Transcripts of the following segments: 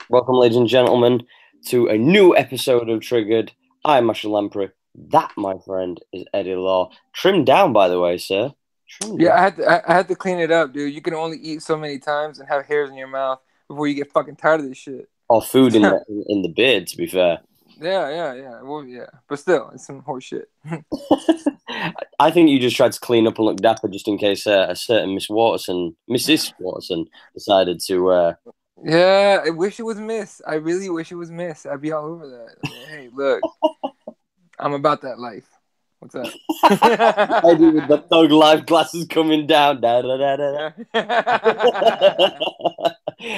Welcome, ladies and gentlemen, to a new episode of Triggered. I'm Marshall Lamprey. That, my friend, is Eddie Law. Trimmed down, by the way, sir. Trimmed Yeah, down. I had to clean it up, dude. You can only eat so many times and have hairs in your mouth before you get fucking tired of this shit. Or food in yeah, the beard, to be fair. yeah. Well, yeah, but still, it's some horse shit. I think you just tried to clean up and look dapper just in case a certain Mrs. Watterson, decided to. Yeah, I wish it was Miss. I really wish it was Miss. I'd be all over that. I mean, hey, look, I'm about that life. What's up? Eddie with the thug life glasses coming down. Da, da, da, da, Yeah. da.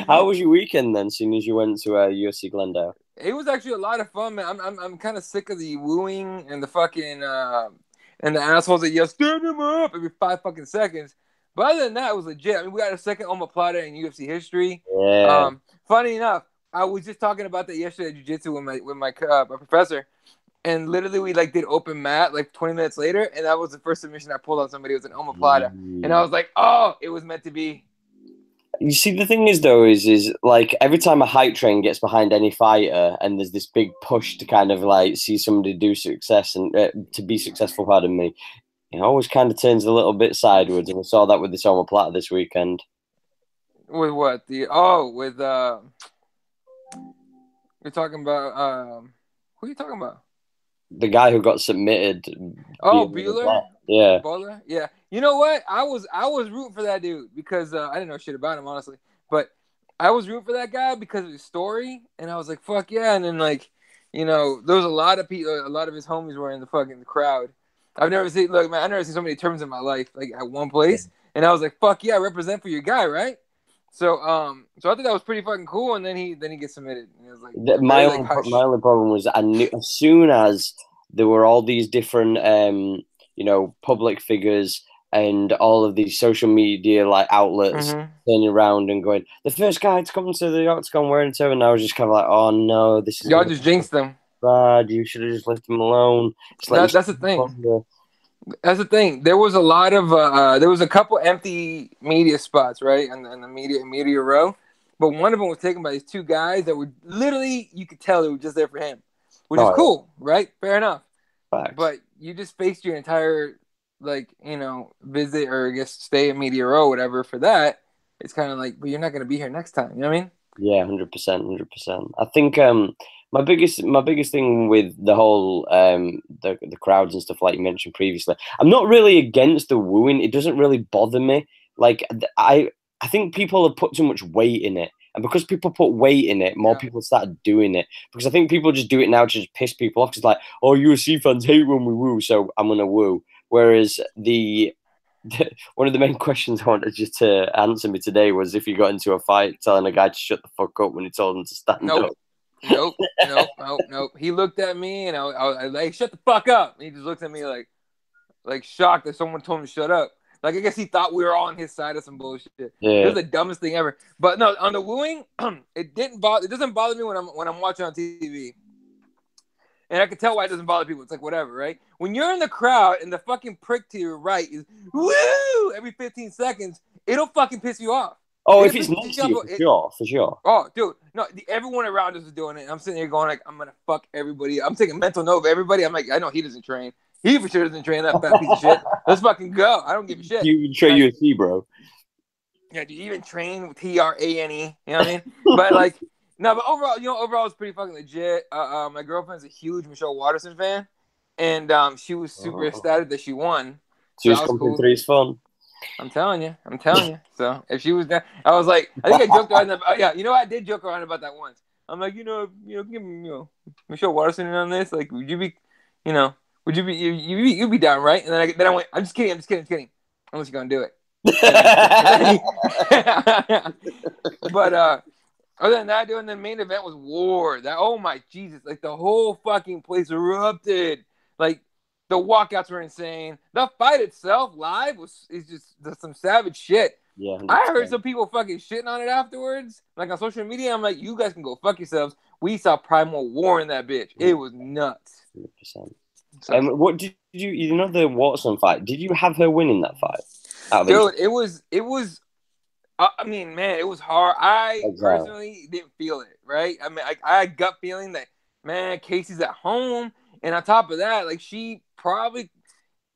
How was your weekend then, seeing as you went to USC Glendale? It was actually a lot of fun, man. I'm kind of sick of the wooing and the fucking and the assholes that yell "stand him up" every 5 fucking seconds. But other than that, it was legit. I mean, we got a second omoplata in UFC history. Yeah. Funny enough, I was just talking about that yesterday at jiu-jitsu with my professor, and literally we like did open mat like 20 minutes later, and that was the first submission I pulled on somebody. It was an omoplata, and I was like, oh, it was meant to be. You see, the thing is, though, is like every time a hype train gets behind any fighter, and there's this big push to kind of like see somebody do success and to be successful. Pardon me. It always kind of turns a little bit sideways, and we saw that with this omoplata this weekend. With what with you're talking about who are you talking about? The guy who got submitted. Oh, Bueller? Yeah. Bowler? Yeah. You know what? I was rooting for that dude because I didn't know shit about him, honestly. But I was rooting for that guy because of his story, and I was like, fuck yeah. And then like, there was a lot of people, a lot of his homies were in the fucking crowd. I've never seen look, man, I've never seen so many terms in my life, like at one place. And I was like, fuck yeah, represent for your guy, right? So I thought that was pretty fucking cool, and then he gets submitted. And it was like My very like only my hush. only problem was I knew as soon as there were all these different public figures and all of these social media like outlets Mm-hmm. turning around and going, the first guy to come to the octagon wearing two, and I was just kind of like, oh no, this is Y'all gonna just be jinxed them. bad. You should have just left him alone. Just let him That's the thing. thunder. That's the thing. There was a lot of there was a couple empty media spots, right, in the media row, but one of them was taken by these two guys that were literally you could tell they were just there for him, which is Oh cool, right? Fair enough. yeah, facts. But you just faced your entire visit or I guess stay at media row, whatever. For that, it's kind of like, but you're not gonna be here next time. You know what I mean? Yeah, 100%, 100%. I think my biggest thing with the whole the crowds and stuff like you mentioned previously, I'm not really against the wooing. It doesn't really bother me. Like I think people have put too much weight in it. And because people put weight in it, more Yeah. people started doing it. Because I think people just do it now to just piss people off. It's like, oh, UFC fans hate when we woo, so I'm gonna woo. Whereas one of the main questions I wanted you to answer me today was if you got into a fight telling a guy to shut the fuck up when he told him to stand Nope. up. Nope. He looked at me and I was like, "Shut the fuck up!" And he just looked at me like shocked that someone told him to shut up. Like I guess he thought we were all on his side of some bullshit. It Yeah. was the dumbest thing ever. But no, on the wooing, it didn't bother. It doesn't bother me when I'm watching on TV, and I can tell why it doesn't bother people. It's like whatever, right? When you're in the crowd and the fucking prick to your right is woo every 15 seconds, it'll fucking piss you off. Oh, if It'll it's piss next you to off. you, for sure, for sure. Oh, dude, no, everyone around us is doing it. I'm sitting here going like, I'm gonna fuck everybody. I'm taking mental note of everybody. I'm like, I know he doesn't train. He for sure doesn't train, that fat piece of shit. Let's fucking go. I don't give a shit. You show Like, UFC, bro. yeah, do you even train with TRANE? You know what I mean? But like, no, but overall it's pretty fucking legit. My girlfriend's a huge Michelle Watterson fan, and she was super ecstatic that she won. So Two's that was company, cool. three's fun. I'm telling you. So if she was there, I was like, I think I joked around. Yeah, you know what? I did joke around about that once. I'm like, give me, Michelle Watterson in on this. Like, would you be, would you be, you'd be down, right? And then I went, I'm just kidding. Unless you're gonna do it. But other than that, dude, and the main event was war. That oh my Jesus, like the whole fucking place erupted. Like the walkouts were insane. The fight itself live is just some savage shit. Yeah, I heard 100%. some people fucking shitting on it afterwards, like on social media. I'm like, you guys can go fuck yourselves. We saw Primal War in that bitch. It was nuts. 100%. So, What did you know the Watson fight? Did you have her winning that fight? Out of dude, interest? it was I mean, man, it was hard. I Exactly. personally didn't feel it, right? I mean, I had gut feeling that, man, Casey's at home, and on top of that, like she probably.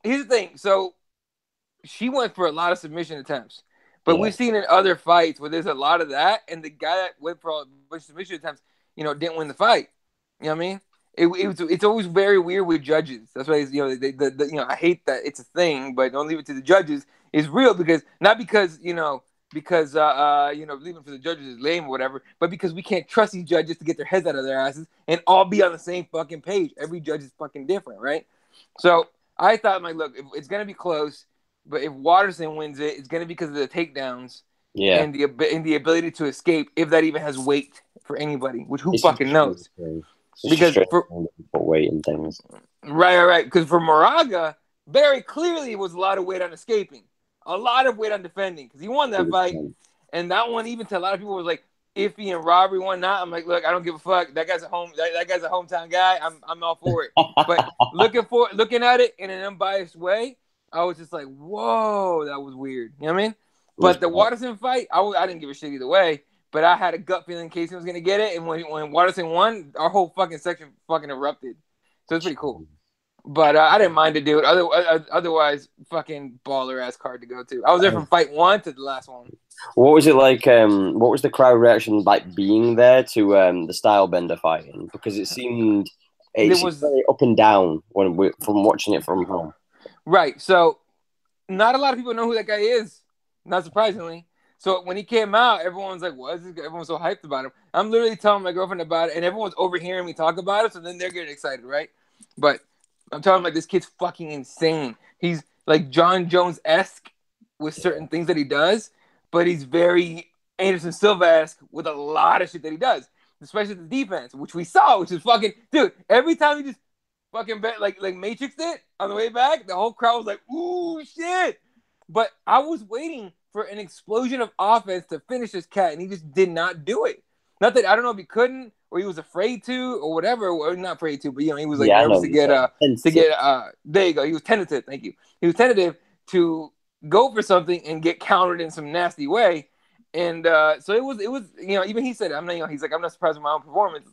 Here's the thing. So she went for a lot of submission attempts, but Yeah. we've seen in other fights where there's a lot of that, and the guy that went for a bunch of submission attempts, didn't win the fight. You know what I mean? It's always very weird with judges. That's why I hate that it's a thing, but don't leave it to the judges. It's real because not because leaving for the judges is lame or whatever, but because we can't trust these judges to get their heads out of their asses and all be on the same fucking page. Every judge is fucking different, right? So I thought, like, look, it's gonna be close, but if Watterson wins it, it's gonna be because of the takedowns Yeah. and the ability to escape, if that even has weight for anybody. Which who It's fucking knows? Because put weight and things. Right. Because for Moraga, very clearly it was a lot of weight on escaping, a lot of weight on defending, because he won that fight, and that one even to a lot of people was like iffy and robbery one not. I'm like, look, I don't give a fuck. That guy's that guy's a hometown guy. I'm all for it. But looking at it in an unbiased way, I was just like, whoa, that was weird. You know what I mean? But the Watterson fight, I didn't give a shit either way. But I had a gut feeling Casey was gonna get it, and when Watterson won, our whole fucking section fucking erupted. So it's pretty cool. But I didn't mind it, dude. Otherwise, fucking baller ass card to go to. I was there from fight 1 to the last one. What was it like? What was the crowd reaction like being there to the Stylebender fighting? Because it seemed very up and down from watching it from home. Right. So, not a lot of people know who that guy is. Not surprisingly. So when he came out, everyone's like, "What is this guy?" Everyone's so hyped about him. I'm literally telling my girlfriend about it, and everyone's overhearing me talk about it. So then they're getting excited, right? But I'm telling them, like, this kid's fucking insane. He's like John Jones-esque with certain things that he does, but he's very Anderson Silva-esque with a lot of shit that he does, especially the defense, which we saw, which is fucking dude. Every time he just fucking like Matrixed it on the way back, the whole crowd was like, "Ooh, shit!" But I was waiting for an explosion of offense to finish this cat, and he just did not do it. Not that I don't know if he couldn't or he was afraid to or whatever, or not afraid to, but he was like nervous to get there you go. He was tentative. Thank you. He was tentative to go for something and get countered in some nasty way, and so it was even he said, he's like, I'm not surprised with my own performance.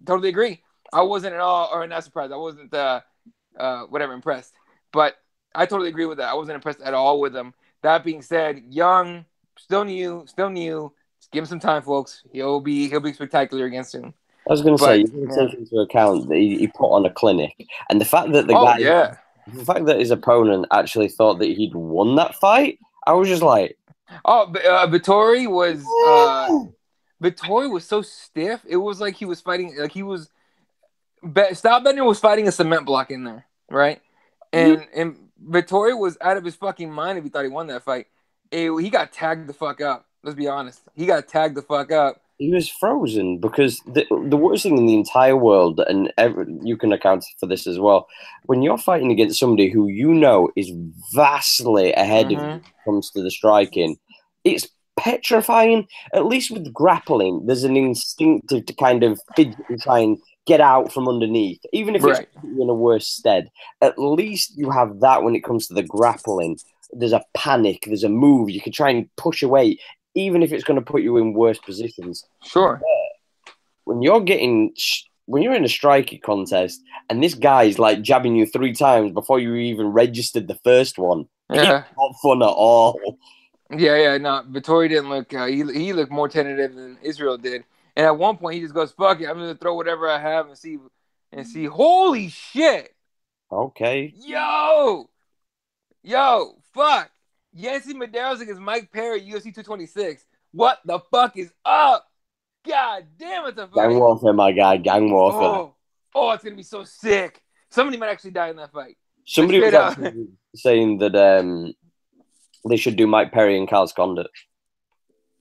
Totally agree. I wasn't at all, or not surprised. I wasn't impressed, but I totally agree with that. I wasn't impressed at all with him. That being said, young, still new. Just give him some time, folks. He'll be spectacular again soon. I was going to say, you got to take into account that he put on a clinic, and the fact that the fact that his opponent actually thought that he'd won that fight, I was just like, Vettori was so stiff. It was like he was fighting, like he was. Stylebender was fighting a cement block in there, right? And Vettori was out of his fucking mind if he thought he won that fight. He got tagged the fuck up. Let's be honest. He got tagged the fuck up. He was frozen because the worst thing in the entire world, and you can account for this as well, when you're fighting against somebody who you know is vastly ahead of you when it comes to the striking, it's petrifying. At least with grappling, there's an instinctive to kind of fidget and try and get out from underneath, even if it's in a worse stead. At least you have that when it comes to the grappling. There's a panic, there's a move, you can try and push away, even if it's going to put you in worse positions. Sure. When you're in a striking contest and this guy's like jabbing you 3 times before you even registered the first one, it's not fun at all. Yeah. No, Vettori didn't look. He looked more tentative than Israel did. And at one point, he just goes, "Fuck it, I'm gonna throw whatever I have and see." Holy shit! Okay. Yo, fuck. Yancy Medeiros against Mike Perry, UFC 226. What the fuck is up? God damn, it's a fight. Gang warfare, my guy. Gang warfare. Oh, it's gonna be so sick. Somebody might actually die in that fight. Somebody was actually saying that they should do Mike Perry and Carlos Condit.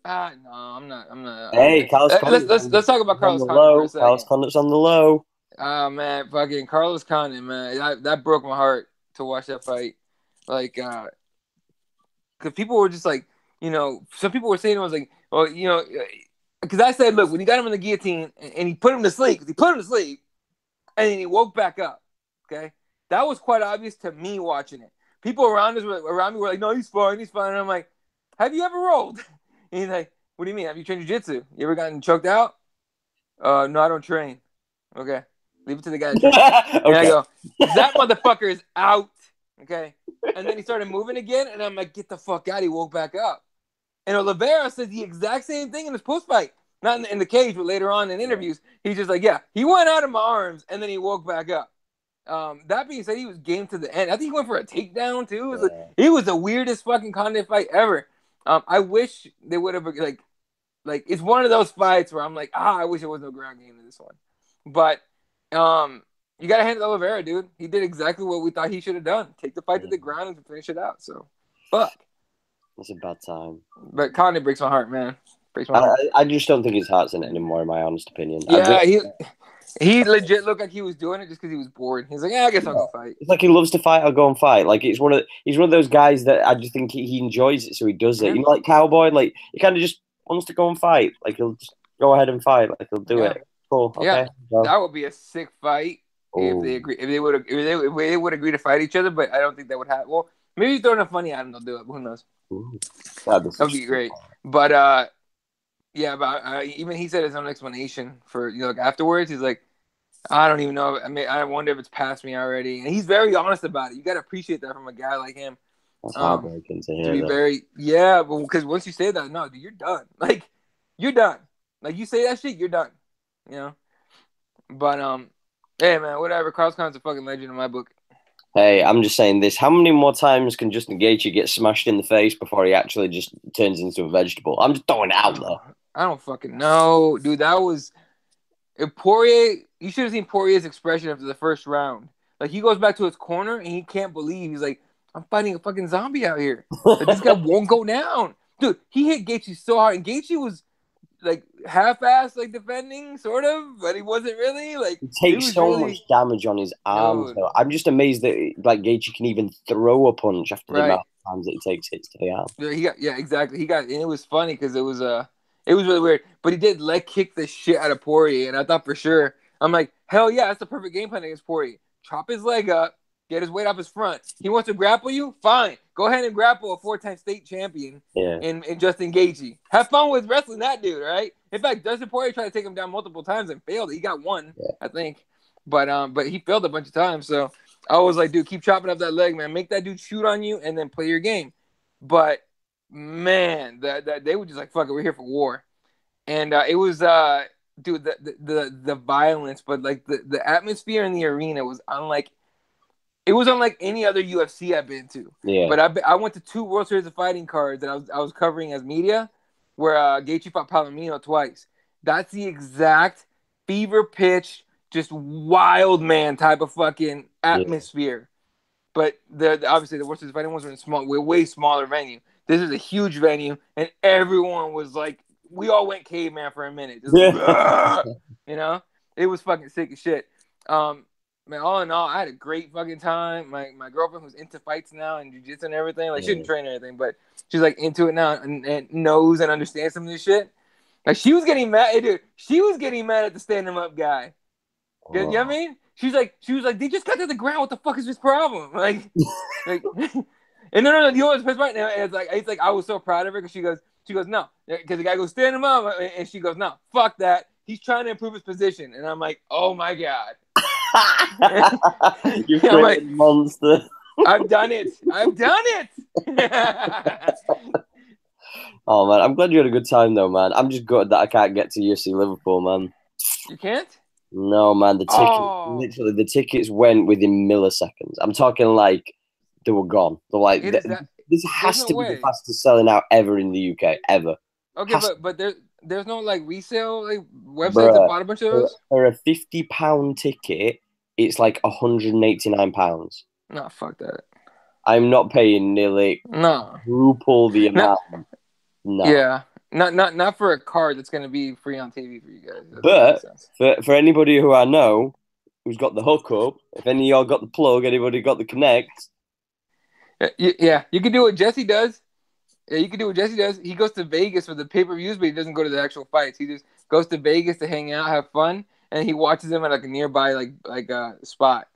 No, I'm not. Hey, Carlos Condit. Let's talk about Carlos Condit for a second. Carlos Condit's on the low. Oh, man, fucking Carlos Condit, man. That broke my heart to watch that fight. Like, because people were just like, some people were saying, I was like, well, because I said, look, when he got him in the guillotine and he put him to sleep, and then he woke back up, okay? That was quite obvious to me watching it. People around me were like, no, he's fine. And I'm like, have you ever rolled? He's like, what do you mean? Have you trained jiu-jitsu? You ever gotten choked out? No, I don't train. Okay. Leave it to the guy that trains. And I Okay. go, that motherfucker is out. Okay. And then he started moving again, and I'm like, get the fuck out. He woke back up. And Oliveira said the exact same thing in his post-fight. Not in the cage, but later on in interviews. He's just like, yeah, he went out of my arms, and then he woke back up. That being said, he was game to the end. I think he went for a takedown, too. It was the weirdest fucking Condit fight ever. I wish they would have, like it's one of those fights where I'm like, I wish there was no ground game in this one. But you got to hand it to Oliveira, dude. He did exactly what we thought he should have done. Take the fight to the ground and finish it out. So, fuck. It's a bad time. But Condit breaks my heart, man. Breaks my heart. I just don't think his heart's in it anymore, in my honest opinion. Yeah, he legit looked like he was doing it just because he was bored. He's like, I guess I'll go fight. It's like he loves to fight. I'll go and fight. Like he's one of those guys that I just think he enjoys it, so he does it. You know, like Cowboy. Like he kind of just wants to go and fight. Like he'll just go ahead and fight. Like he'll do it. Cool. Okay. Yeah, that would be a sick fight if they agree. If they would agree to fight each other, but I don't think that would happen. Well, maybe throwing a funny at him, they'll do it. Who knows? That would be great. But yeah, but even he said his own explanation for like afterwards. He's like, I don't even know. I mean, I wonder if it's past me already. And he's very honest about it. You got to appreciate that from a guy like him. That's heartbreaking to hear. To be but because once you say that, no, dude, you're done. Like, you're done. Like, you say that shit, you're done. You know? But, hey, man, whatever. Carlos Khan's a fucking legend in my book. Hey, I'm just saying this. How many more times can Justin Gaethje get smashed in the face before he actually just turns into a vegetable? I'm just throwing it out there. I don't fucking know. Dude, that was... If Poirier... You should have seen Poirier's expression after the first round. Like, he goes back to his corner, and he can't believe. He's like, I'm fighting a fucking zombie out here. Like, this guy won't go down. Dude, he hit Gaethje so hard. And Gaethje was, like, half-assed, like, defending, sort of. But he wasn't really. Like, he takes so much damage on his arms, though. I'm just amazed that, like, Gaethje can even throw a punch after the amount of times that he takes hits to the arm. Yeah, exactly. And it was funny because it was really weird. But he did leg kick the shit out of Poirier. And I thought for sure, I'm like, hell yeah, that's the perfect game plan against Poirier. Chop his leg up, get his weight off his front. He wants to grapple you? Fine. Go ahead and grapple a 4-time state champion in Justin Gaethje. Have fun with wrestling that dude, right? In fact, Dustin Poirier tried to take him down multiple times and failed. He got one, I think. But he failed a bunch of times. So I was like, dude, keep chopping up that leg, man. Make that dude shoot on you and then play your game. But, man, that they were just like, fuck it, we're here for war. And it was... dude, the violence, but like the atmosphere in the arena was unlike any other UFC I've been to. Yeah. But I went to 2 World Series of Fighting cards that I was covering as media, where Gaethje fought Palomino twice. That's the exact fever pitch, just wild man type of fucking atmosphere. But obviously the World Series of Fighting ones were in way smaller venue. This is a huge venue, and everyone was like, we all went caveman for a minute. Just, you know? It was fucking sick as shit. Man, all in all, I had a great fucking time. My girlfriend who's into fights now and jiu-jitsu and everything, like, she didn't train or anything, but she's, like, into it now and knows and understands some of this shit. Like, she was getting mad. Dude, she was getting mad at the stand-him-up guy. You know what I mean? She was like, they just got to the ground. What the fuck is his problem? Like, and no, you know what's pissed right now? And it's like I was so proud of her because she goes, no. Because the guy goes, stand him up. And she goes, no, fuck that. He's trying to improve his position. And I'm like, oh, my God. You're like, monster. I've done it. Oh, man. I'm glad you had a good time, though, man. I'm just gutted that I can't get to UFC Liverpool, man. You can't? No, man. Literally, the tickets went within milliseconds. I'm talking like they were gone. They're like, this has to be the fastest selling out ever in the UK, ever. Okay, but there's no like resale like websites that bought a bunch of those? For a £50 ticket, it's like £189. No, fuck that. I'm not paying nearly quadruple the amount. No. Yeah. Not for a card that's gonna be free on TV for you guys. But for anybody who I know who's got the hookup, if any of y'all got the plug, anybody got the connect. Yeah, you can do what Jesse does. Yeah, you can do what Jesse does. He goes to Vegas for the pay-per-views, but he doesn't go to the actual fights. He just goes to Vegas to hang out, have fun, and he watches them at like a nearby like spot.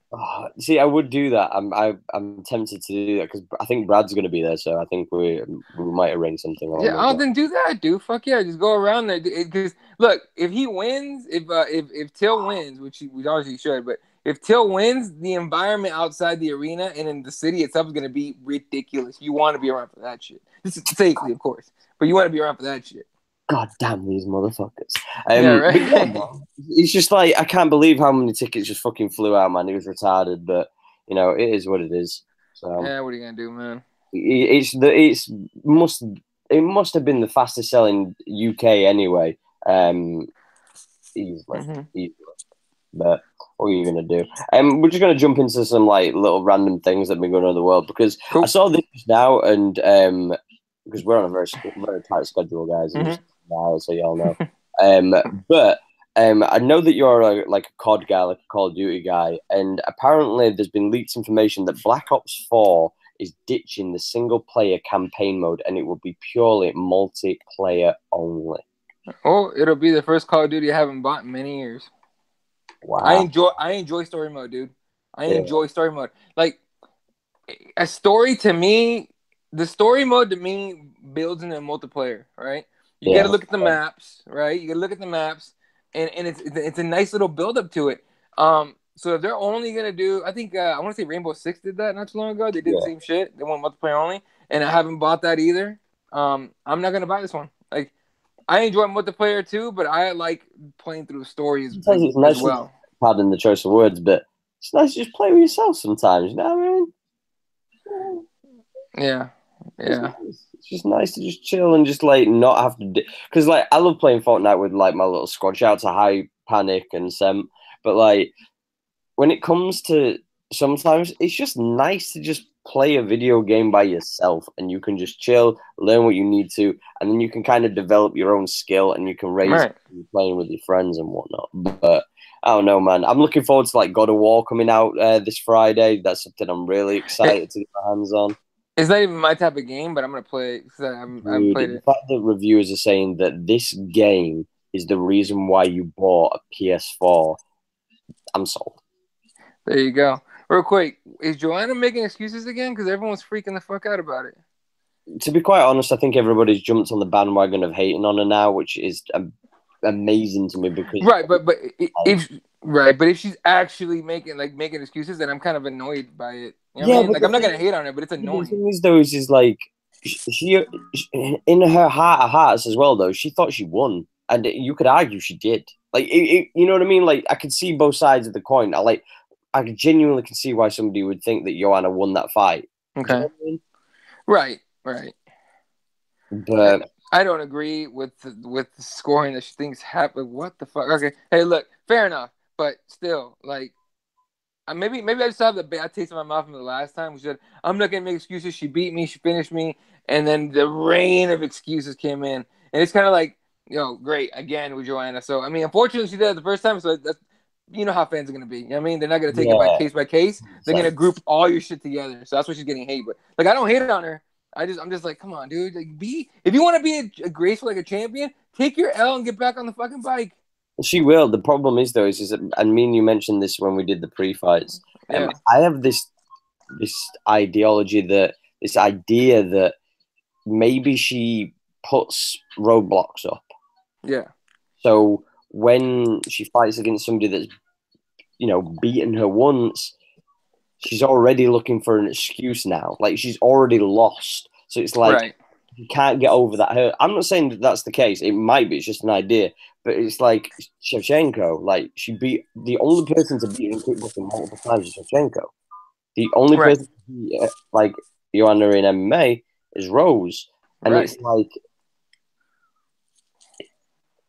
See, I would do that. I'm tempted to do that because I think Brad's going to be there, so I think we might arrange something along Yeah, those I'll lines. then do that, dude. Fuck yeah, just go around there. Because look, if he wins, if Till wins, which we obviously should, but if Till wins, the environment outside the arena and in the city itself is gonna be ridiculous. You want to be around for that shit. This is safely, of course, but you want to be around for that shit. God damn these motherfuckers. Yeah, But yeah, right. man, it's just like I can't believe how many tickets just fucking flew out, man. It was retarded, but it is what it is. So Yeah, what are you gonna do, man? it's must it must have been the fastest selling UK anyway. Easily, Hmm. easily. But what are you gonna do? We're just gonna jump into some like little random things that have been going on in the world because I Cool. saw this just now and because we're on a very tight schedule, guys, and just Hmm. now, so y'all know. But I know that you're like a COD guy, like a Call of Duty guy, and apparently there's been leaked information that Black Ops 4 is ditching the single player campaign mode and it will be purely multiplayer only. Oh, it'll be the first Call of Duty I haven't bought in many years. Wow. I enjoy story mode, dude. I Yeah. enjoy story mode. Like a story to me, the story mode to me builds in a multiplayer, right? You got Yeah. to look at the maps, right? You got to look at the maps, and it's a nice little build up to it. So if they're only gonna do, I think I want to say Rainbow Six did that not too long ago. They did the Yeah. same shit. They went multiplayer only, and I haven't bought that either. I'm not gonna buy this one. Like I enjoy multiplayer too, but I like playing through stories Sometimes like it's as nice to, well. pardon the choice of words, but it's nice to just play with yourself sometimes. You know what I mean? Yeah, It's yeah. nice. It's just nice to just chill and just like not have to do. Because like I love playing Fortnite with like my little squad. Shout out to High Panic and Sem. But like when it comes to sometimes it's just nice to just play a video game by yourself and you can just chill, learn what you need to, and then you can kind of develop your own skill and you can raise Right. playing with your friends and whatnot. But I don't know, man. I'm looking forward to like God of War coming out this Friday. That's something I'm really It, excited to get my hands on. it's not even my type of game, but I'm gonna play it because I haven't Dude, played the it. fact that reviewers are saying that this game is the reason why you bought a PS4, I'm sold. There you go. Real quick, is Joanna making excuses again? Because everyone's freaking the fuck out about it. To be quite honest, I think everybody's jumped on the bandwagon of hating on her now, which is amazing to me because Right, but if right, but if she's actually making excuses, then I'm kind of annoyed by it. You know what I yeah, mean? Like I'm not gonna hate on her, but it's but the annoying. thing is though is like in her heart of hearts as well though she thought she won, and you could argue she did. Like you know what I mean? Like I could see both sides of the coin. I genuinely can see why somebody would think that Joanna won that fight. Do you know Okay. what I mean? Right, right. I, But I don't agree with the scoring that she thinks happened. What the fuck? Okay. Hey, look, fair enough, but still, like, maybe I just have the bad taste in my mouth from the last time. We said I'm not gonna make excuses. She beat me. She finished me, and then the rain of excuses came in, and it's kind of like, great again with Joanna. So I mean, unfortunately, she did it the first time. So that's how fans are gonna be. You know what I mean, they're not gonna take it yeah, by case. They're so gonna group all your shit together. So that's why she's getting hate. But like, I don't hate it on her. I'm just like, come on, dude. Like, if you want to be a graceful like a champion, take your L and get back on the fucking bike. she will. The problem is though is that, and me and you mentioned this when we did the pre-fights. Yeah, I have this ideology that this idea that maybe she puts roadblocks up. yeah, So when she fights against somebody that's beaten her once, she's already looking for an excuse now. Like she's already lost. So it's like right, you can't get over that hurt. I'm not saying that that's the case. It might be. It's just an idea. But it's like Shevchenko. Like she beat the only person to beat in kickboxing multiple times is Shevchenko. The only right, person to beat, like Joanna in MMA is Rose. And right. it's like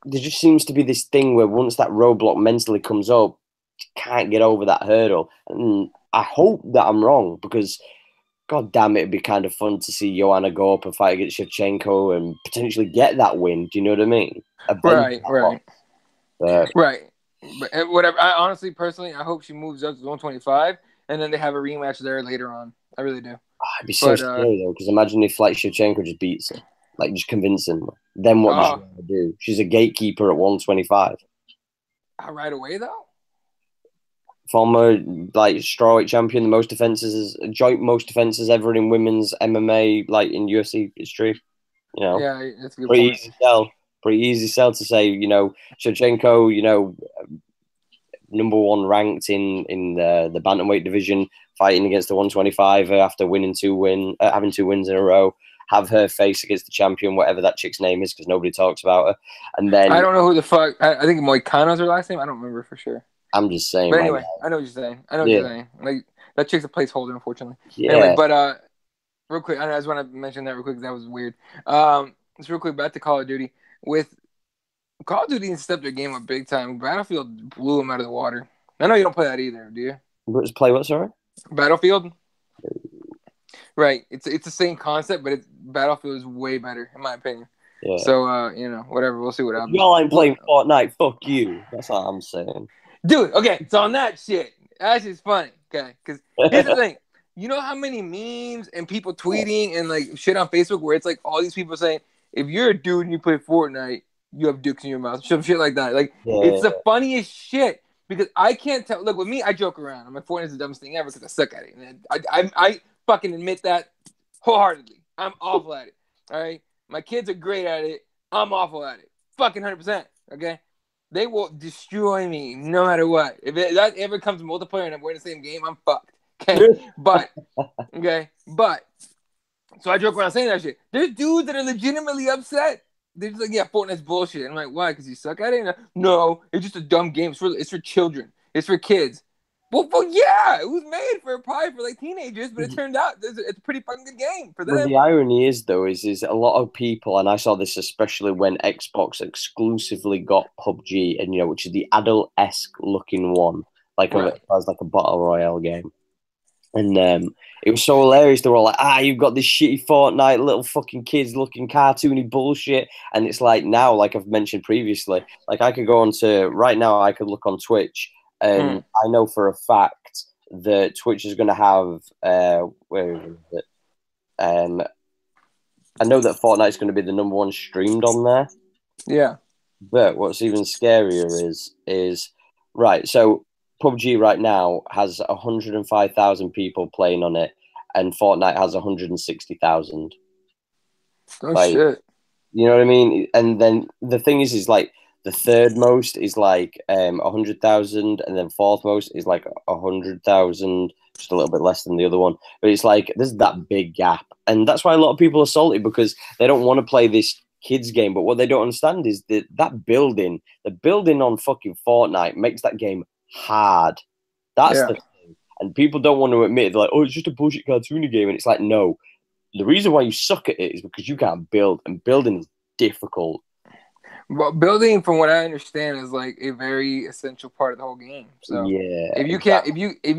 there just seems to be this thing where once that roadblock mentally comes up, you can't get over that hurdle. And I hope that I'm wrong because, god damn it, it'd be kind of fun to see Joanna go up and fight against Shevchenko and potentially get that win. Do you know what I mean? Avenge Right, that loss. right, But right. But whatever. I honestly, personally, I hope she moves up to 125, and then they have a rematch there later on. I really do. it'd be so But scary though, because imagine if like Shevchenko just beats her, like just convincing her. Then what does oh, Joanna do? She's a gatekeeper at 125. right away though. former like strawweight champion, the most defenses ever in women's MMA, like in UFC history. You know, Yeah, that's a good pretty point. easy sell. Pretty easy sell to say. Shevchenko, number one ranked in the bantamweight division, fighting against the 125 after having 2 wins in a row. Have her face against the champion, whatever that chick's name is, because nobody talks about her. And then I don't know who the fuck. I think Moicano's her last name. I don't remember for sure. I'm just saying, But my anyway, guy. I know what you're saying. I know what Yeah, you're saying. Like that chick's a placeholder, unfortunately. Anyway, yeah. but real quick, I just want to mention that real quick. That was weird. Just real quick, back to Call of Duty. With Call of Duty stepped their game up big time. Battlefield blew them out of the water. I know you don't play that either, do you? Let's play what, sorry? Battlefield. Right. It's the same concept, but Battlefield is way better in my opinion. Yeah. So whatever. We'll see what happens. Y'all ain't playing Fortnite. Fuck you. That's what I'm saying. Dude, okay, so on that shit, that shit's funny, okay? Because here's the thing. You know how many memes and people tweeting and like shit on Facebook where it's like all these people saying, if you're a dude and you play Fortnite, you have dicks in your mouth, some shit like that. Like, it's the funniest shit because I can't tell. Look, with me, I joke around. I'm like, Fortnite's the dumbest thing ever because I suck at it. And I fucking admit that wholeheartedly. I'm awful at it, all right? My kids are great at it. I'm awful at it. Fucking 100%, okay? They will destroy me no matter what. If that ever comes to multiplayer and we're in the same game, I'm fucked. Okay, but so I joke around saying that shit. There's dudes that are legitimately upset. They're just like, yeah, Fortnite's bullshit. I'm like, why? Because you suck at it? No, it's just a dumb game. It's for children. It's for kids. Well, yeah, it was made probably for like teenagers, but it turned out it's a pretty fucking good game for them. Well, the irony is, though, is a lot of people, and I saw this especially when Xbox exclusively got PUBG, and which is the adult-esque looking one, like as like a battle royale game. And it was so hilarious. They were all like, you've got this shitty Fortnite, little fucking kids looking cartoony bullshit. And it's like now, like I've mentioned previously, like I could go on to, right now I could look on Twitch, and I know for a fact that Twitch is going to have, where is it? I know that Fortnite's going to be the number one streamed on there. Yeah. But what's even scarier is right, so PUBG right now has 105,000 people playing on it, and Fortnite has 160,000. Oh, shit. You know what I mean? And then the thing is like the third most is like 100,000, and then fourth most is like 100,000, just a little bit less than the other one. But it's like there's that big gap, and that's why a lot of people are salty because they don't want to play this kids game. But what they don't understand is that the building on fucking Fortnite makes that game hard. That's the thing. And people don't want to admit it. They're like, oh, it's just a bullshit cartoony game. And it's like, no. The reason why you suck at it is because you can't build, and building is difficult. But building, from what I understand, is like a very essential part of the whole game. So yeah, if you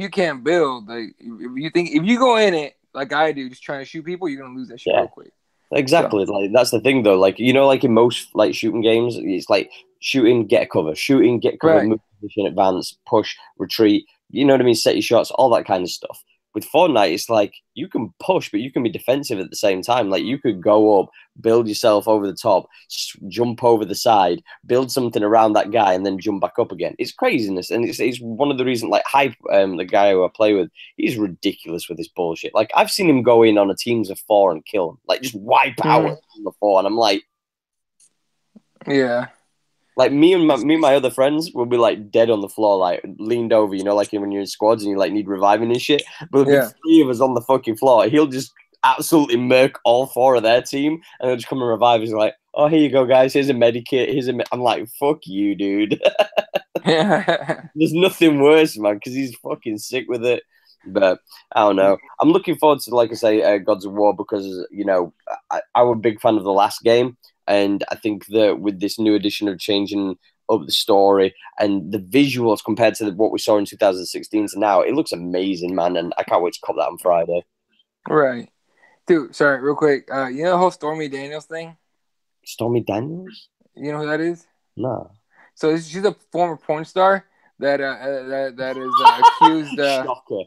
can't build, like if you go in it like I do, just trying to shoot people, you're gonna lose that shit real quick. Exactly. So. Like that's the thing though. Like like in most like shooting games, it's like shooting, get a cover, shooting, get cover, move position, advance, push, retreat. You know what I mean? Set your shots, all that kind of stuff. With Fortnite, it's like you can push, but you can be defensive at the same time. Like you could go up, build yourself over the top, jump over the side, build something around that guy, and then jump back up again. It's craziness, and it's one of the reasons. Like Hype, the guy who I play with, he's ridiculous with this bullshit. Like I've seen him go in on a teams of 4 and kill him, like just wipe out a team of 4, and I'm like, yeah. Like me and my other friends will be like dead on the floor, like leaned over, like when you're in squads and you like need reviving and shit. But there'll be 3 of us on the fucking floor. He'll just absolutely murk all 4 of their team, and they'll just come and revive. He's like, "Oh, here you go, guys. Here's a medikit. I'm like, "Fuck you, dude." There's nothing worse, man, because he's fucking sick with it. But I don't know. I'm looking forward to, like I say, Gods of War because I was a big fan of the last game. And I think that with this new edition of changing up the story and the visuals compared to what we saw in 2016 to now, it looks amazing, man. And I can't wait to cop that on Friday. Right. Dude, sorry, real quick. You know the whole Stormy Daniels thing? Stormy Daniels? You know who that is? No. So she's a former porn star that is accused. Shocker.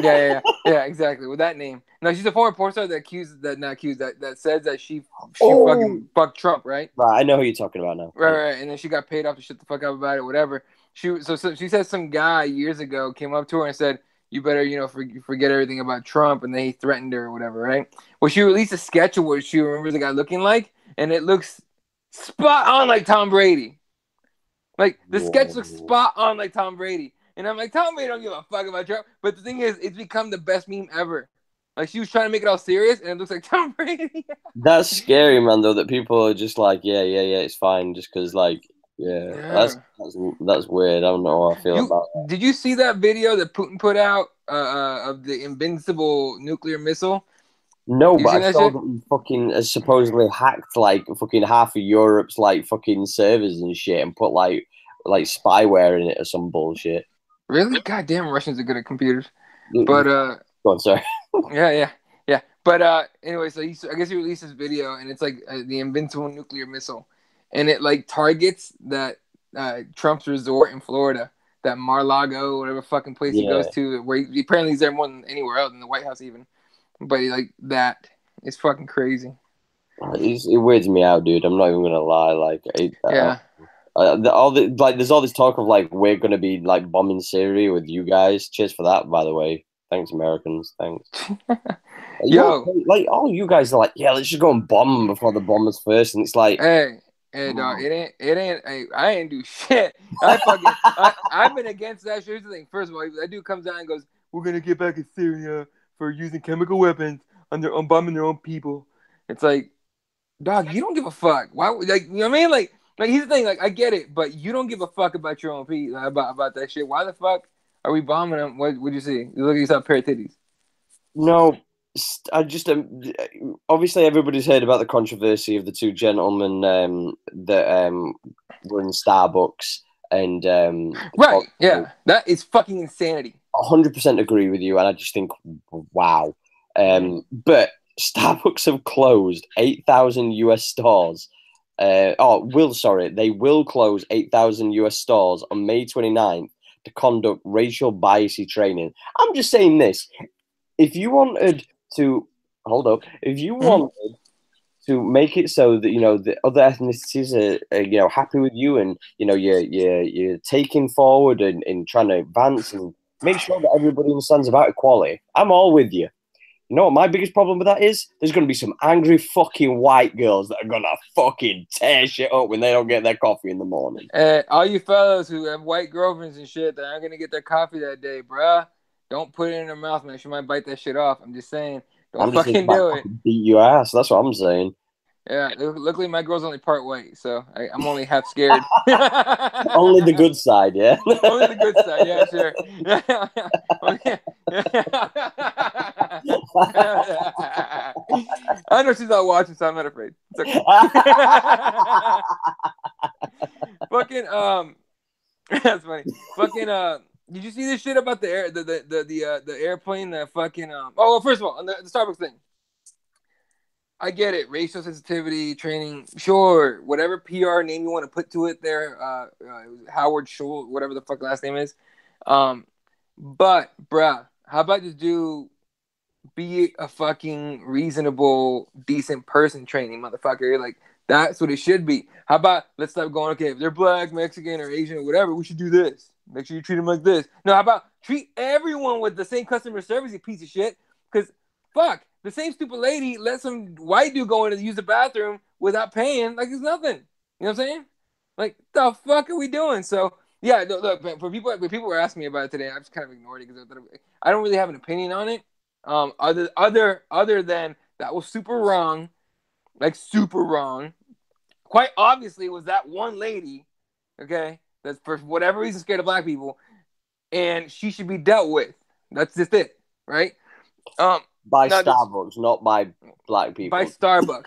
Yeah, exactly. With that name. No, she's a former porn star that says that she Oh. fucking fucked Trump, right? Right, I know who you're talking about now. Right, and then she got paid off to shut the fuck up about it, whatever. So she said some guy years ago came up to her and said, "You better, forget everything about Trump," and then he threatened her or whatever, right? Well, she released a sketch of what she remembers the guy looking like, and it looks spot on like Tom Brady. Like the sketch looks spot on like Tom Brady, and I'm like, Tom Brady don't give a fuck about Trump. But the thing is, it's become the best meme ever. Like she was trying to make it all serious, and it looks like Tom Brady. That's scary, man. Though that people are just like, yeah, it's fine, just because, like, yeah. That's weird. I don't know how I feel about that. Did you see that video that Putin put out of the invincible nuclear missile? No, but I saw that he fucking supposedly hacked like fucking half of Europe's like fucking servers and shit, and put like spyware in it or some bullshit. Really? Goddamn, Russians are good at computers. But go on, sorry. Yeah. But anyway, so I guess he released this video, and it's like the invincible nuclear missile, and it like targets that Trump's resort in Florida, that Mar-a-Lago, whatever fucking place he goes to, where he apparently he's there more than anywhere else in the White House even. But like that is fucking crazy. It weirds me out, dude. I'm not even gonna lie. Like, there's all this talk of like we're gonna be like bombing Syria with you guys. Cheers for that, by the way. Thanks, Americans. Thanks. Like all you guys are like, yeah, let's just go and bomb them before the bombers first, and it's like, hey, dog, it ain't. Hey, I ain't do shit. I've been against that shit. Here's the thing. First of all, that dude comes out and goes, "We're gonna get back at Syria for using chemical weapons on bombing their own people." It's like, dog, you don't give a fuck. Why? Like, you know what I mean? Like here's the thing. Like, I get it, but you don't give a fuck about your own people, about that shit. Why the fuck are we bombing them? What'd you see? You look at yourself, pair of titties. No, I just obviously everybody's heard about the controversy of the two gentlemen that were in Starbucks and right, yeah, that is fucking insanity. 100% agree with you, and I just think, wow. But Starbucks have closed 8,000 US stores. They will close 8,000 US stores on May 29th to conduct racial biasy training. I'm just saying this. If you wanted to make it so that the other ethnicities are happy with you, and you're taking forward and trying to advance and make sure that everybody understands about equality, I'm all with you. You know what my biggest problem with that is? There's going to be some angry fucking white girls that are going to fucking tear shit up when they don't get their coffee in the morning. All you fellas who have white girlfriends and shit that aren't going to get their coffee that day, bruh, don't put it in their mouth, man. She might bite that shit off. I'm just saying. Don't fucking do it. Beat your ass. That's what I'm saying. Yeah, luckily my girl's only part white, so I'm only half scared. Only the good side, yeah? Only the good side, yeah, sure. I know she's not watching, so I'm not afraid. It's okay. Fucking, that's funny. Fucking, did you see this shit about the airplane, the fucking, first of all, on the Starbucks thing. I get it. Racial sensitivity training, sure. Whatever PR name you want to put to it there, Howard Schultz, whatever the fuck last name is. But, bruh, how about just be a fucking reasonable, decent person training, motherfucker? Like, that's what it should be. How about, let's stop going, okay, if they're black, Mexican, or Asian, or whatever, we should do this. Make sure you treat them like this. No, how about treat everyone with the same customer service, you piece of shit? Because, fuck. The same stupid lady let some white dude go in and use the bathroom without paying, like it's nothing. You know what I'm saying? Like, the fuck are we doing? So, yeah, look, when people were asking me about it today, I just kind of ignored it because I don't really have an opinion on it. Other than that was super wrong, like super wrong. Quite obviously, it was that one lady, okay, that's for whatever reason scared of black people, and she should be dealt with. That's just it, right? By Starbucks, not by black people. By Starbucks.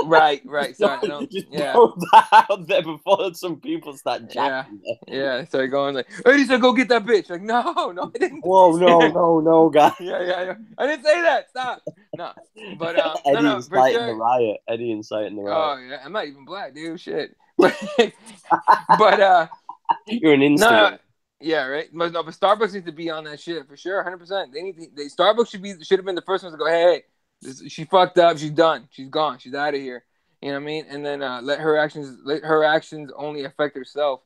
Right. Sorry, just throw that out there before some people start jacking. Yeah. Sorry, going like, hey, he said, go get that bitch. Like, no, I didn't. Whoa, no, guys. Yeah. I didn't say that. Stop. No, but Eddie inciting the riot. Eddie inciting the riot. Oh yeah, I'm not even black, dude. Shit. But you're an instant. Yeah, right. But no, but Starbucks needs to be on that shit for sure, 100%. Starbucks should have been the first ones to go, hey, she fucked up, she's done, she's gone, she's out of here. You know what I mean? And then let her actions only affect herself.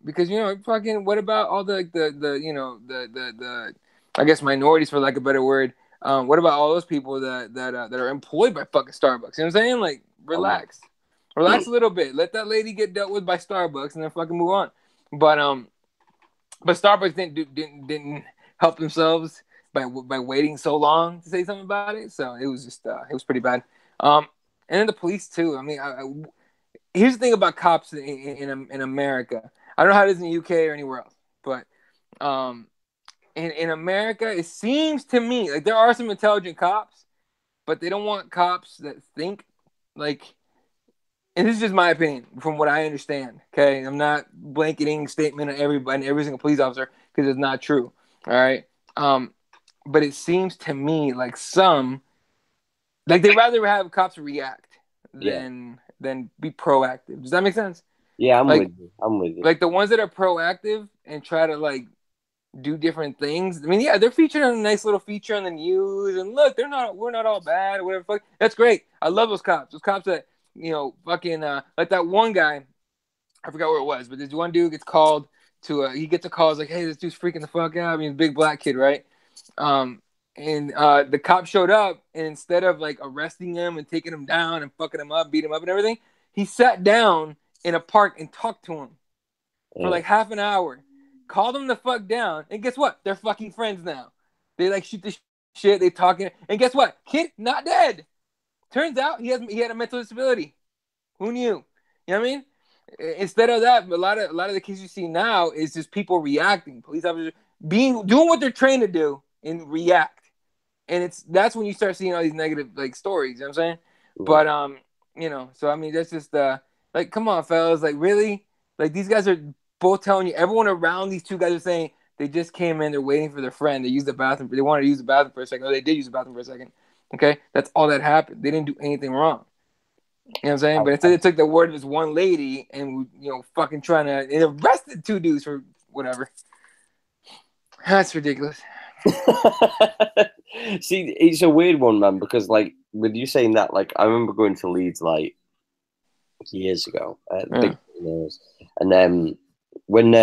Because fucking, what about all the I guess minorities, for lack of a better word. What about all those people that are employed by fucking Starbucks? You know what I'm saying? Like, relax, relax a little bit. Let that lady get dealt with by Starbucks, and then fucking move on. But Starbucks didn't help themselves by waiting so long to say something about it. So it was just it was pretty bad. And then the police too. I mean, here's the thing about cops in America. I don't know how it is in the UK or anywhere else, but in America, it seems to me like there are some intelligent cops, but they don't want cops that think like. And this is just my opinion from what I understand. Okay, I'm not blanketing statement on everybody, every single police officer, because it's not true. All right, but it seems to me like they rather have cops react than be proactive. Does that make sense? Yeah, I'm Like, with you. I'm with you. like the ones that are proactive and try to like do different things. I mean, yeah, they're featured on a nice little feature on the news, and look, we're not all bad, or whatever. Fuck. That's great. I love those cops. Those cops that fucking like that one guy. I forgot where it was, but this one dude gets called to. He gets a call. It's like, hey, this dude's freaking the fuck out. I mean, big black kid, right? And the cop showed up, and instead of like arresting him and taking him down and fucking him up, beat him up and everything, he sat down in a park and talked to him for like half an hour. Called him the fuck down, and guess what? They're fucking friends now. They like shoot the shit. They talking, and guess what? Kid not dead. Turns out he had a mental disability. Who knew? You know what I mean? Instead of that, a lot of the cases you see now is just people reacting. Police officers doing what they're trained to do and react. And that's when you start seeing all these negative like stories. You know what I'm saying? But so I mean that's just like, come on, fellas, like really, like these guys are both telling you. Everyone around these two guys are saying they just came in. They're waiting for their friend. They used the bathroom. They wanted to use the bathroom for a second. Oh, they did use the bathroom for a second. Okay, that's all that happened. They didn't do anything wrong. You know what I'm saying? But instead, they took the word of this one lady and fucking trying to arrested two dudes for whatever. That's ridiculous. See, it's a weird one, man, because like with you saying that, like I remember going to Leeds like years ago, big years, and then when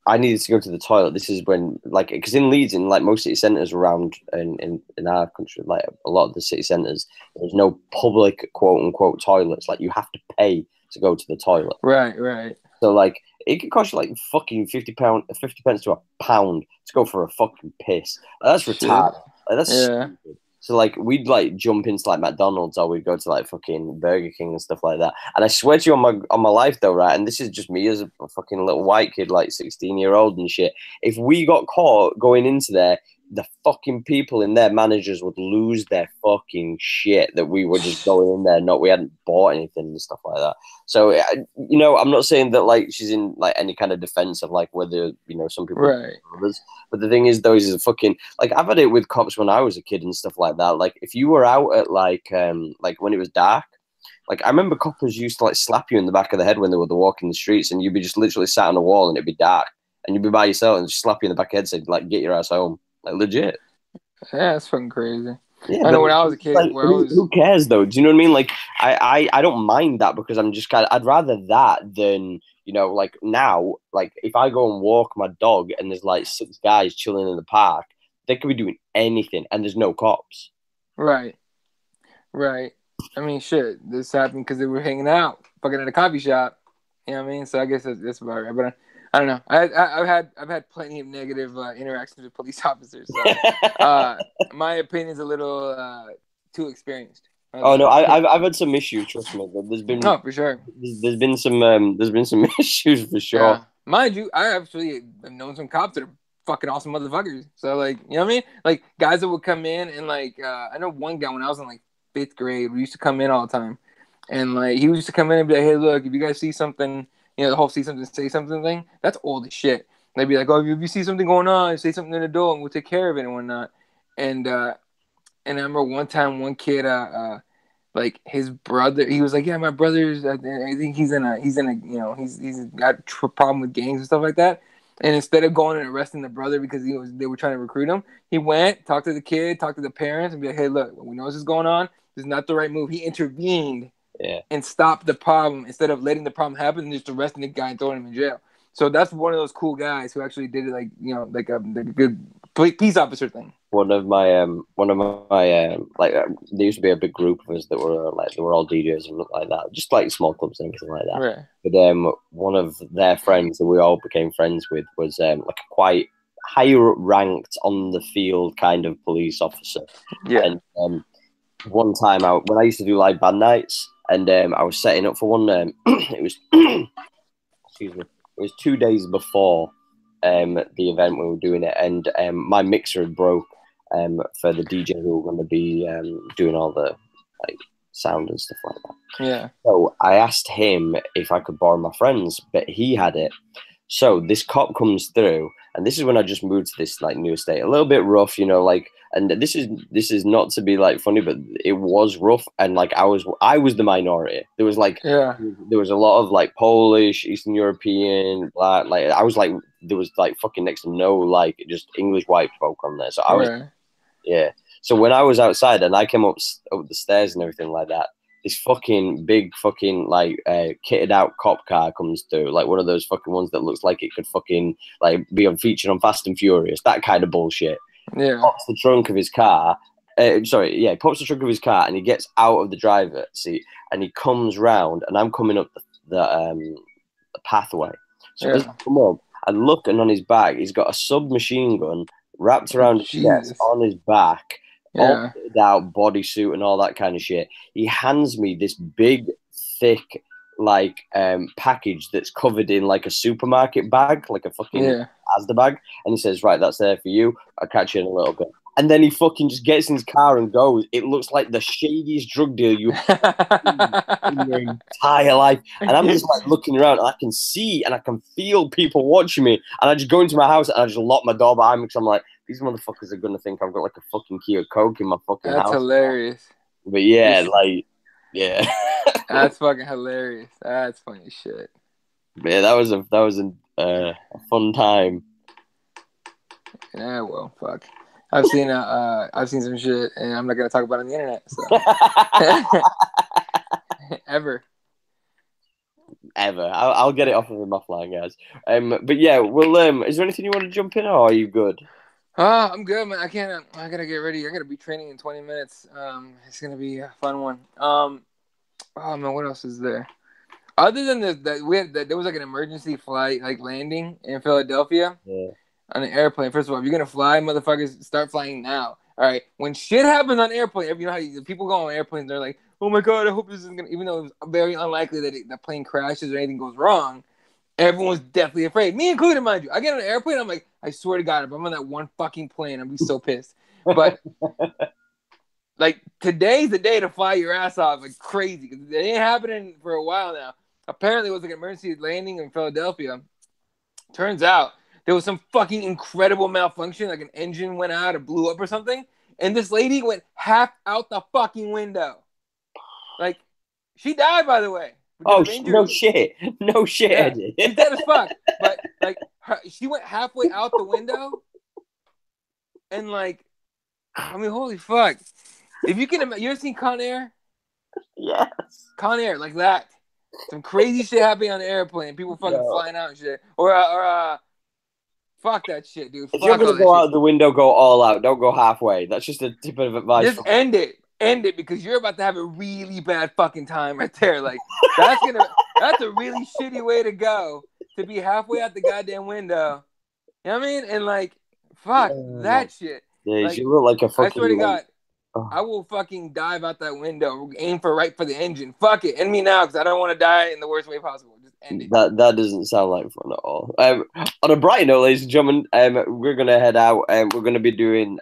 I needed to go to the toilet. This is when, like, because in Leeds, in like most city centres around in our country, like a lot of the city centres, there's no public quote unquote toilets. Like you have to pay to go to the toilet. Right. So like it could cost you like fucking £50 to a pound to go for a fucking piss. Like, that's retarded. Like, that's stupid. So like we'd like jump into like McDonald's or we'd go to like fucking Burger King and stuff like that. And I swear to you on my life though, right? And this is just me as a fucking little white kid, like 16-year-old and shit. If we got caught going into there, the fucking people in there, managers would lose their fucking shit that we were just going in there, we hadn't bought anything and stuff like that. So I'm not saying that like she's in like any kind of defense of like whether some people right. Others. But the thing is, though, is a fucking like I've had it with cops when I was a kid and stuff like that. Like if you were out at like when it was dark, like I remember coppers used to like slap you in the back of the head when they were walking the streets, and you'd be just literally sat on a wall and it'd be dark, and you'd be by yourself and just slap you in the back of the head, saying like get your ass home, like legit. Yeah, that's fucking crazy. Yeah, I know when I was a kid, like, who cares though? Do you know what I mean? Like I don't mind that because I'm just I'd rather that than like now, like if I go and walk my dog and there's like 6 guys chilling in the park, they could be doing anything and there's no cops. Right. I mean, shit, this happened because they were hanging out, fucking at a coffee shop. You know what I mean? So I guess that's about right. But I don't know. I've had plenty of negative interactions with police officers. So, my opinion's a little too experienced. Oh no, I've had some issues. Trust me, there's been for sure. There's been some issues for sure. Yeah. Mind you, I actually have known some cops that are fucking awesome motherfuckers. So like, you know what I mean? Like guys that would come in and like, I know one guy when I was in like 5th grade, we used to come in all the time, and like he used to come in and be like, hey, look, if you guys see something, the whole see something, say something thing, that's old as shit. They'd be like, oh, if you see something going on, say something in the door and we'll take care of it and whatnot. And I remember one time, one kid, like his brother, he was like, yeah, my brother's, I think he's got a problem with gangs and stuff like that. And instead of going and arresting the brother because they were trying to recruit him, he went, talked to the kid, talked to the parents, and be like, "Hey, look, we know this is going on. This is not the right move." He intervened and stopped the problem instead of letting the problem happen and just arresting the guy and throwing him in jail. So that's one of those cool guys who actually did it, like like a good peace officer thing. One of my there used to be a big group of us that were like, they were all DJs and like that, just like small clubs and everything like that. Right. But one of their friends that we all became friends with was like a quite higher ranked on the field kind of police officer. Yeah. And one time when I used to do live band nights, and I was setting up for one. It was excuse me. It was 2 days before the event we were doing it, and my mixer had broke for the DJ who were going to be doing all the like sound and stuff like that. Yeah. So I asked him if I could borrow my friend's, but he had it. So this cop comes through, and this is when I just moved to this like new estate, a little bit rough, like. And this is not to be like funny, but it was rough, and like I was the minority. There was like there was a lot of like Polish, Eastern European, black. Like I was like there was like fucking next to no like just English white folk on there. So I was So when I was outside and I came up the stairs and everything like that, this fucking big fucking like kitted out cop car comes through, like one of those fucking ones that looks like it could fucking like be featured on Fast and Furious, that kind of bullshit. Yeah. Pops the trunk of his car. Pops the trunk of his car, and he gets out of the driver's seat, and he comes round, and I'm coming up the pathway. So as I come up, I look, and on his back, he's got a submachine gun wrapped around his chest on his back, all fitted out bodysuit and all that kind of shit. He hands me this big, thick, like package that's covered in like a supermarket bag, like a fucking Asda bag, and he says, "Right, that's there for you. I'll catch you in a little bit." And then he fucking just gets in his car and goes. It looks like the shadiest drug deal you've in your entire life. And I'm just like looking around, and I can see and I can feel people watching me. And I just go into my house and I just lock my door behind me because I'm like, these motherfuckers are gonna think I've got like a fucking key of coke in my fucking house. That's hilarious. But yeah, that's fucking hilarious. That's funny shit. Yeah, that was a fun time. Yeah, well, fuck. I've seen some shit, and I'm not gonna talk about it on the internet. So. Ever. I'll get it off of him offline, guys. But yeah, well, is there anything you want to jump in, or are you good? I'm good, man. I gotta get ready. I gotta be training in 20 minutes. It's gonna be a fun one. Oh man, what else is there? Other than there was like an emergency flight, like landing in Philadelphia on an airplane. First of all, if you're gonna fly, motherfuckers, start flying now. All right. When shit happens on airplane, you know how people go on airplanes, they're like, "Oh my god, I hope this isn't gonna." Even though it's very unlikely that the plane crashes or anything goes wrong, everyone's deathly afraid, me included, mind you. I get on an airplane, I'm like, I swear to God, if I'm on that one fucking plane, I'd be so pissed. But like today's the day to fly your ass off like crazy because it ain't happening for a while now. Apparently, it was like an emergency landing in Philadelphia. Turns out there was some fucking incredible malfunction, like an engine went out or blew up or something, and this lady went half out the fucking window. Like, she died, by the way. Oh, no shit. No shit, yeah, Eddie. she's dead as fuck. But, like, she went halfway out the window, and, like, I mean, holy fuck. If you can imagine, you ever seen Con Air? Yes. Con Air, like that. Some crazy shit happening on the airplane. People fucking flying out and shit. Or fuck that shit, dude. If you're gonna go out the window, go all out. Don't go halfway. That's just a tip of advice. Just end it. End it because you're about to have a really bad fucking time right there. Like that's a really shitty way to go, to be halfway out the goddamn window. You know what I mean? And like, fuck that shit. Yeah, like, you look like a fucking. I swear to God, I will fucking dive out that window, aim right for the engine. Fuck it, end me now because I don't want to die in the worst way possible. Just end it. That doesn't sound like fun at all. On a brighter note, ladies and gentlemen, we're gonna head out, and we're gonna be doing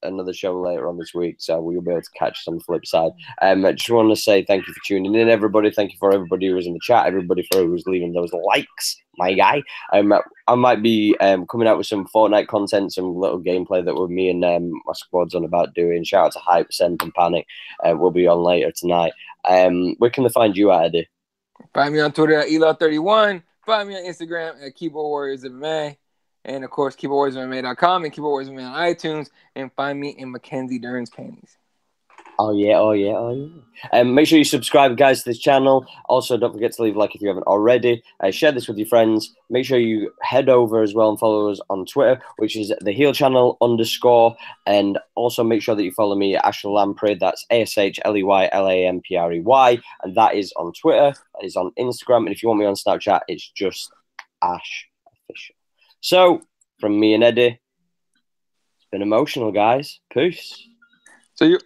another show later on this week, so we'll be able to catch us on the flip side. I just want to say thank you for tuning in, everybody. Thank you for everybody who was in the chat, everybody for who was leaving those likes, my guy. I might be coming out with some Fortnite content, some little gameplay that with me and my squad's on about doing. Shout out to Hype, Send, and Panic. We'll be on later tonight. Where can they find you at, Eddie? Find me on Twitter at Elo31. Find me on Instagram at Keyboard Warriors MMA. And of course, keyboardwarriorsmma.com and Keyboard Warriors MMA on iTunes. And find me in Mackenzie Dern's panties. Oh yeah, oh yeah, oh yeah. Make sure you subscribe, guys, to this channel. Also, don't forget to leave a like if you haven't already. Share this with your friends. Make sure you head over as well and follow us on Twitter, which is the Heel Channel _. And also make sure that you follow me at Ashley Lamprey. That's ASHLEYLAMPREY. And that is on Twitter. That is on Instagram. And if you want me on Snapchat, it's just Ash Official. So, from me and Eddie, it's been emotional, guys. Peace. So you